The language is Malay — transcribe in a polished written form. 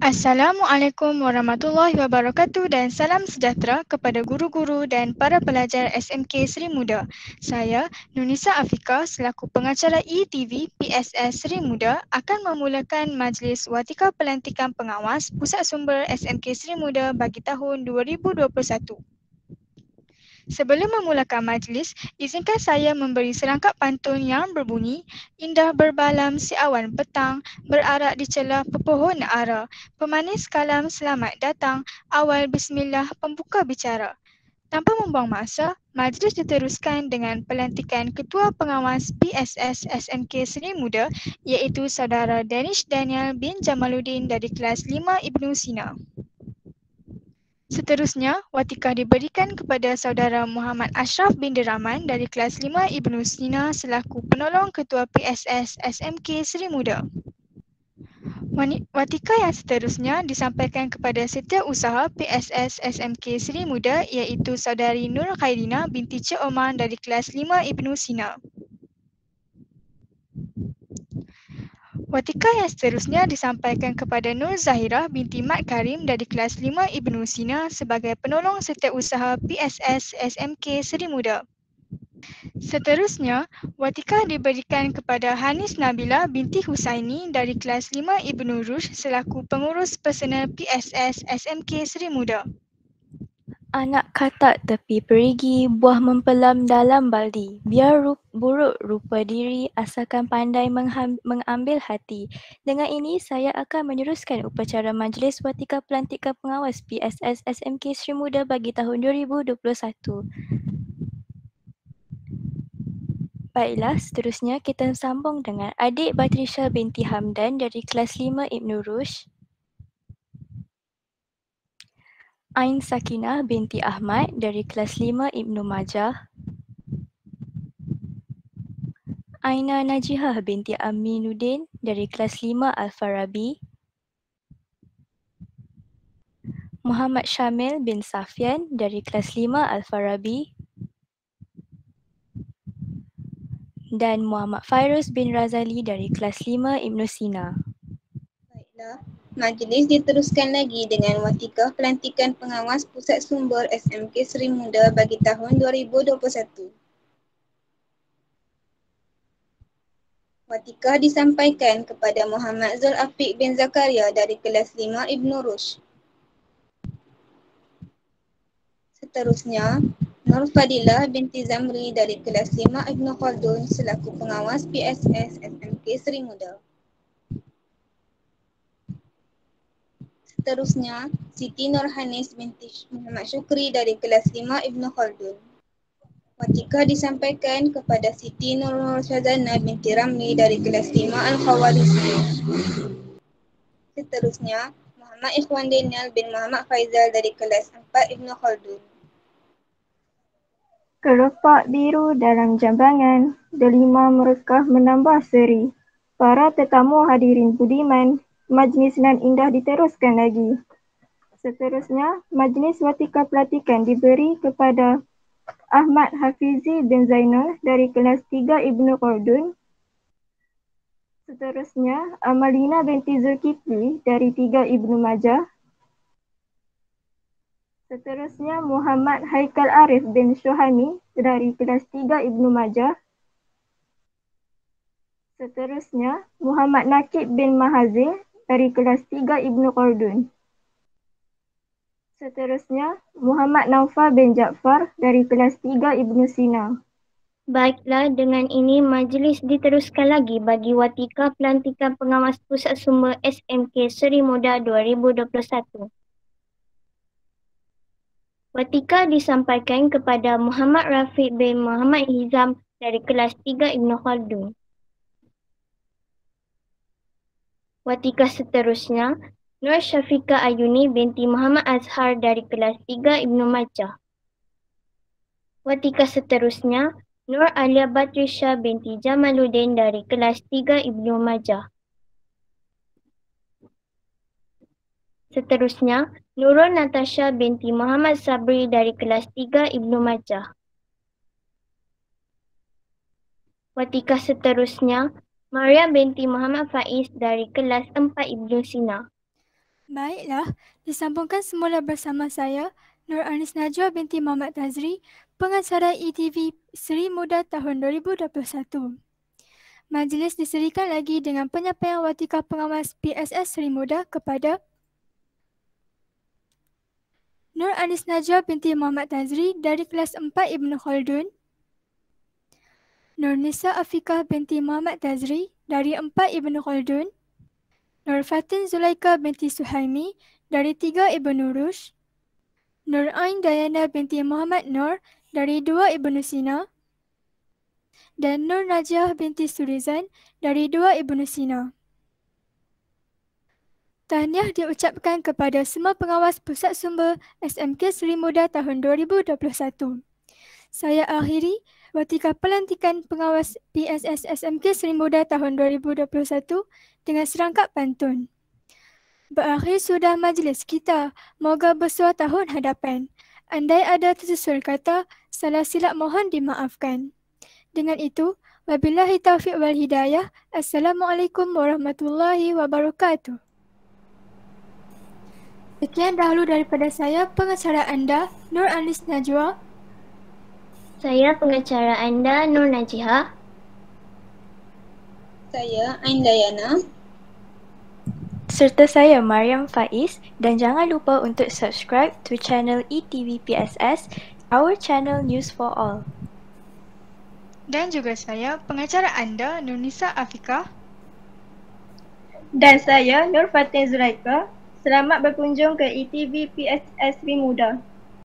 Assalamualaikum warahmatullahi wabarakatuh dan salam sejahtera kepada guru-guru dan para pelajar SMK Seri Muda. Saya, Nunisa Afika selaku pengacara ETV PSS Seri Muda akan memulakan majlis Watika Pelantikan Pengawas Pusat Sumber SMK Seri Muda bagi tahun 2021. Sebelum memulakan majlis, izinkan saya memberi serangkap pantun yang berbunyi, indah berbalam si awan petang, berarak di celah pepohon ara. Pemanis kalam selamat datang, awal bismillah pembuka bicara. Tanpa membuang masa, majlis diteruskan dengan pelantikan Ketua Pengawas PSS SMK Seri Muda iaitu Saudara Danish Daniel bin Jamaluddin dari kelas 5 Ibnu Sina. Seterusnya, watikah diberikan kepada Saudara Muhammad Ashraf bin Deraman dari kelas 5 Ibnu Sina selaku penolong Ketua PSS SMK Seri Muda. Watika yang seterusnya disampaikan kepada Setiausaha PSS SMK Seri Muda iaitu Saudari Nur Khairina binti Cik Omar dari kelas 5 Ibnu Sina. Watika yang seterusnya disampaikan kepada Nur Zahirah binti Mat Karim dari kelas 5 Ibnu Sina sebagai penolong Setiausaha PSS SMK Seri Muda. Seterusnya, watika diberikan kepada Hanis Nabila binti Husaini dari kelas 5 Ibnu Rushd selaku pengurus personal PSS SMK Seri Muda. Anak katak tepi perigi, buah mempelam dalam baldi. Biar buruk rupa diri, asalkan pandai mengambil hati. Dengan ini, saya akan meneruskan upacara Majlis Watika Pelantikan Pengawas PSS SMK Seri Muda bagi tahun 2021. Baiklah, seterusnya kita sambung dengan adik Batrisha binti Hamdan dari kelas 5 Ibnu Rushd. Ain Sakinah binti Ahmad dari kelas 5 Ibnu Majah. Aina Najihah binti Aminuddin dari kelas 5 Al-Farabi. Muhammad Syamil bin Safian dari kelas 5 Al-Farabi. Dan Muhammad Fairuz bin Razali dari kelas 5 Ibnu Sina. Baiklah, majlis diteruskan lagi dengan watikah pelantikan pengawas Pusat Sumber SMK Seri Muda bagi tahun 2021. Watikah disampaikan kepada Muhammad Zul Afiq bin Zakaria dari kelas 5 Ibnu Rushd. Seterusnya, Nur Fadilah binti Zamri dari kelas 5 Ibnu Khaldun selaku pengawas PSS SMK Seri Muda. Seterusnya, Siti Nurhanis binti Muhammad Syukri dari kelas 5 Ibnu Khaldun. Watikah disampaikan kepada Siti Nur Syazana binti Ramli dari kelas 5 Al-Khawarisi. Seterusnya, Muhammad Ikhwan Daniel bin Muhammad Faizal dari kelas 4 Ibnu Khaldun. Kelopak biru dalam jambangan, delima merekah menambah seri. Para tetamu hadirin budiman, majlis nan indah diteruskan lagi. Seterusnya, majlis watika pelatihan diberi kepada Ahmad Hafizi bin Zainal dari kelas 3 Ibnu Khaldun. Seterusnya, Amalina binti Zulkifli dari 3 Ibnu Majah. Seterusnya, Muhammad Haikal Arif bin Syuhami dari kelas 3 Ibnu Majah. Seterusnya, Muhammad Nakib bin Mahazir dari kelas 3 Ibnu Khaldun. Seterusnya, Muhammad Naufal bin Jaafar dari kelas 3 Ibnu Sina. Baiklah, dengan ini majlis diteruskan lagi bagi watika pelantikan pengawas Pusat Sumber SMK Seri Muda 2021. Watika disampaikan kepada Muhammad Rafiq bin Muhammad Hizam dari kelas 3 Ibnu Khaldun. Watika seterusnya, Nur Syafiqah Ayuni binti Muhammad Azhar dari kelas 3 Ibnu Majah. Watika seterusnya, Nur Alia Batrisha binti Jamaluddin dari kelas 3 Ibnu Majah. Seterusnya, Nurul Natasha binti Muhammad Sabri dari kelas 3 Ibnu Majah. Watika seterusnya, Maria binti Muhammad Faiz dari kelas 4 Ibnu Sina. Baiklah, disambungkan semula bersama saya, Nur Anis Najwa binti Muhammad Tazri, pengacara ETV Seri Muda tahun 2021. Majlis diserikan lagi dengan penyampaian watika pengawas PSS Seri Muda kepada Nur Anis Najwa binti Muhammad Tazri dari kelas 4 Ibn Khaldun, Nur Nisa Afiqah binti Muhammad Tazri dari 4 Ibn Khaldun, Nur Fatin Zulaika binti Suhaimi dari 3 Ibn Rushd, Nur Ain Dayana binti Muhammad Nur dari 2 Ibn Sina, dan Nur Najiah binti Surizan dari 2 Ibn Sina. Tahniah diucapkan kepada semua pengawas Pusat Sumber SMK Seri Muda tahun 2021. Saya akhiri watika pelantikan pengawas PSS SMK Seri Muda tahun 2021 dengan serangkap pantun. Berakhir sudah majlis kita, moga bersuah tahun hadapan. Andai ada tersusul kata, salah silap mohon dimaafkan. Dengan itu, wabillahi taufiq wal hidayah. Assalamualaikum warahmatullahi wabarakatuh. Sekian dahulu daripada saya, pengacara anda, Nur Anis Najwa. Saya pengacara anda, Nur Najiha. Saya Ain Dayana. Serta saya Mariam Faiz, dan jangan lupa untuk subscribe to channel ETV PSS, our channel news for all. Dan juga saya, pengacara anda, Nur Nisa Afiqah. Dan saya Nur Fatin Zulaika. Selamat berkunjung ke ETV PSS Seri Muda.